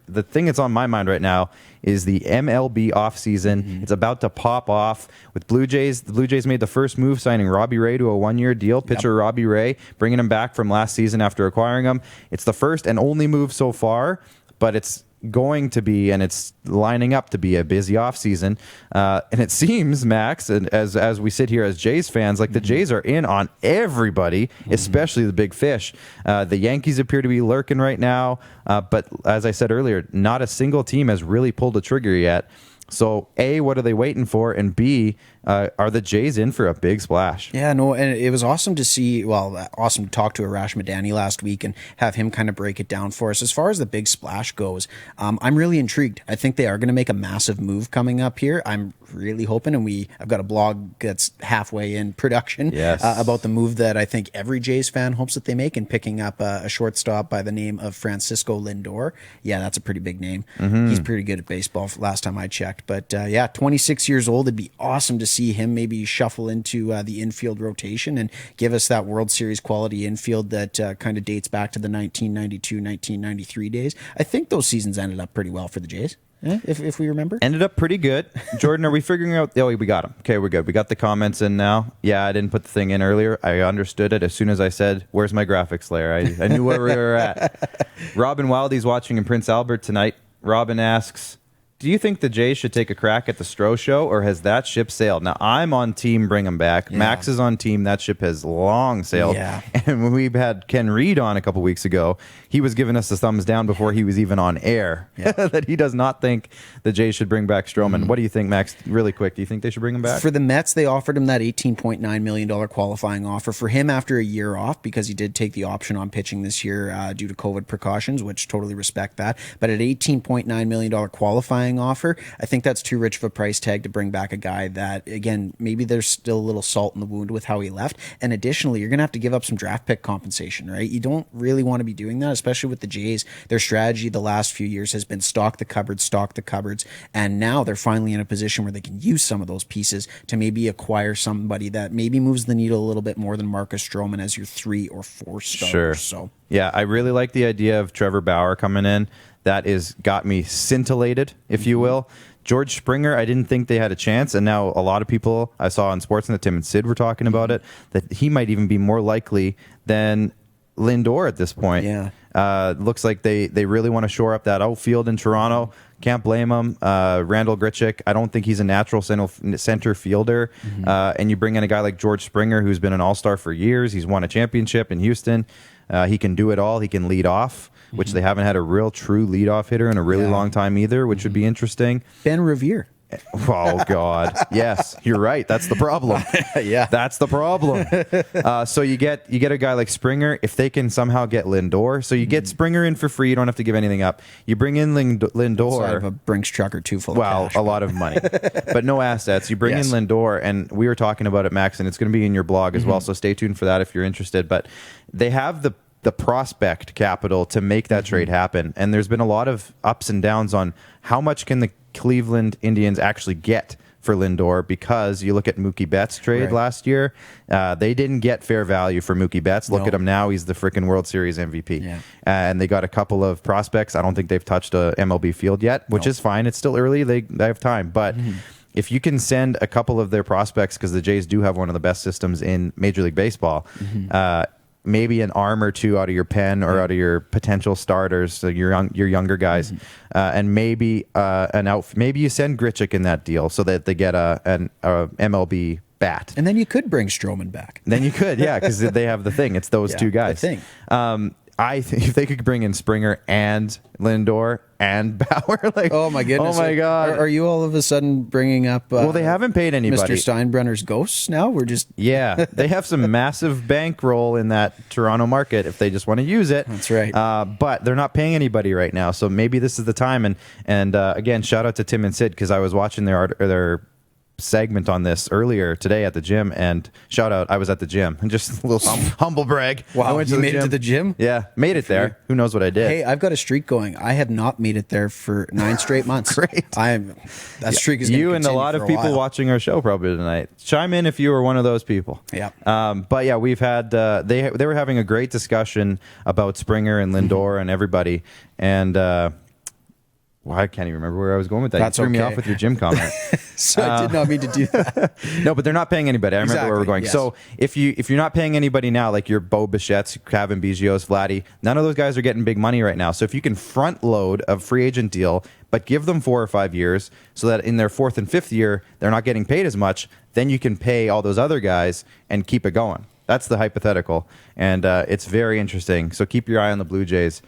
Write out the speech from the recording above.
the thing that's on my mind right now is the MLB offseason. It's about to pop off with Blue Jays. The Blue Jays made the first move, signing Robbie Ray to a one-year deal. Pitcher Robbie Ray, bringing him back from last season after acquiring him. It's the first and only move so far, but it's going to be, and it's lining up to be, a busy offseason. And it seems, Max, and as we sit here as Jays fans, like the Jays are in on everybody, especially the big fish. The Yankees appear to be lurking right now, but as I said earlier, not a single team has really pulled the trigger yet. So, A, what are they waiting for? And B, are the Jays in for a big splash? Yeah, no, and it was awesome to see, awesome to talk to Arash Madani last week and have him kind of break it down for us. As far as the big splash goes, I'm really intrigued. I think they are going to make a massive move coming up here. I'm really hoping, and I've got a blog that's halfway in production about the move that I think every Jays fan hopes that they make, in picking up a shortstop by the name of Francisco Lindor. Yeah, that's a pretty big name. He's pretty good at baseball last time I checked. But 26 years old. It'd be awesome to see him maybe shuffle into the infield rotation and give us that World Series quality infield that kind of dates back to the 1992-1993 days. I think those seasons ended up pretty well for the Jays. If we remember. Ended up pretty good. Jordan, are we figuring out? Oh, we got them. Okay, we're good. We got the comments in now. Yeah, I didn't put the thing in earlier. I understood it as soon as I said, where's my graphics layer? I knew where we were at. Robin Wildy's watching in Prince Albert tonight. Robin asks, do you think the Jays should take a crack at the Stroh show, or has that ship sailed? Now, I'm on team bring him back. Yeah. Max is on team. That ship has long sailed. Yeah. And when we had Ken Reed on a couple weeks ago, he was giving us the thumbs down before he was even on air, that he does not think the Jays should bring back Stroman. What do you think, Max? Really quick, do you think they should bring him back? For the Mets, they offered him that $18.9 million qualifying offer. For him, after a year off, because he did take the option on pitching this year due to COVID precautions, which totally respect that. But at $18.9 million qualifying offer, I think that's too rich of a price tag to bring back a guy that, again, maybe there's still a little salt in the wound with how he left. And additionally, you're going to have to give up some draft pick compensation, right? You don't really want to be doing that, especially with the Jays. Their strategy the last few years has been stock the cupboards. And now they're finally in a position where they can use some of those pieces to maybe acquire somebody that maybe moves the needle a little bit more than Marcus Stroman as your 3 or 4 starter. Sure. So, yeah, I really like the idea of Trevor Bauer coming in. That is got me scintillated, if you will. George Springer, I didn't think they had a chance, and now a lot of people I saw on Sportsnet, Tim and Sid were talking about it, that he might even be more likely than Lindor at this point. Yeah. Looks like they really want to shore up that outfield in Toronto. Can't blame them. Randall Grichuk, I don't think he's a natural center fielder. And you bring in a guy like George Springer, who's been an all-star for years. He's won a championship in Houston. He can do it all. He can lead off, which they haven't had a real true leadoff hitter in a really long time either, which would be interesting. Ben Revere. Oh, God. Yes, you're right. That's the problem. Yeah. That's the problem. So you get a guy like Springer, if they can somehow get Lindor. So you get Springer in for free. You don't have to give anything up. You bring in Lindor. So I have a Brinks truck or two full of cash. Well, a lot of money, but no assets. You bring in Lindor, and we were talking about it, Max, and it's going to be in your blog as well. So stay tuned for that if you're interested. But they have the prospect capital to make that trade happen. And there's been a lot of ups and downs on how much can the Cleveland Indians actually get for Lindor, because you look at Mookie Betts' trade last year, they didn't get fair value for Mookie Betts. Look at him now. He's the freaking World Series MVP. Yeah. And they got a couple of prospects. I don't think they've touched a MLB field yet, which is fine. It's still early. They have time. But if you can send a couple of their prospects, because the Jays do have one of the best systems in Major League Baseball, maybe an arm or two out of your pen or out of your potential starters, so your younger guys, and maybe maybe you send Grichuk in that deal so that they get an MLB bat, and then you could bring Stroman back. Then you could, yeah, because they have the thing. It's those two guys. I think if they could bring in Springer and Lindor and Bauer, like, oh my goodness, oh my God, are you all of a sudden bringing up? Well, they haven't paid anybody. Mr. Steinbrenner's ghosts now. We're just they have some massive bankroll in that Toronto market if they just want to use it. That's right. But they're not paying anybody right now, so maybe this is the time. And again, shout out to Tim and Sid, because I was watching their segment on this earlier today at the gym, and shout out, I was at the gym, and just a little humble brag. Wow, I went to made it to the gym? Yeah, made it there. Who knows what I did? Hey, I've got a streak going. I have not made it there for 9 straight months. Great. That streak is you and a lot of people watching our show probably tonight. Chime in if you were one of those people. Yeah. But yeah, we've had they were having a great discussion about Springer and Lindor and everybody, and Well, I can't even remember where I was going with that. That's you threw me okay. off with your gym comment. So I did not mean to do that. No, but they're not paying anybody. I remember where we're going. Yes. So if you're not paying anybody now, like your Bo Bichette's, Kevin Biggio's, Vladdy, none of those guys are getting big money right now. So if you can front load a free agent deal, but give them 4 or 5 years so that in their 4th and 5th year, they're not getting paid as much, then you can pay all those other guys and keep it going. That's the hypothetical. And it's very interesting. So keep your eye on the Blue Jays.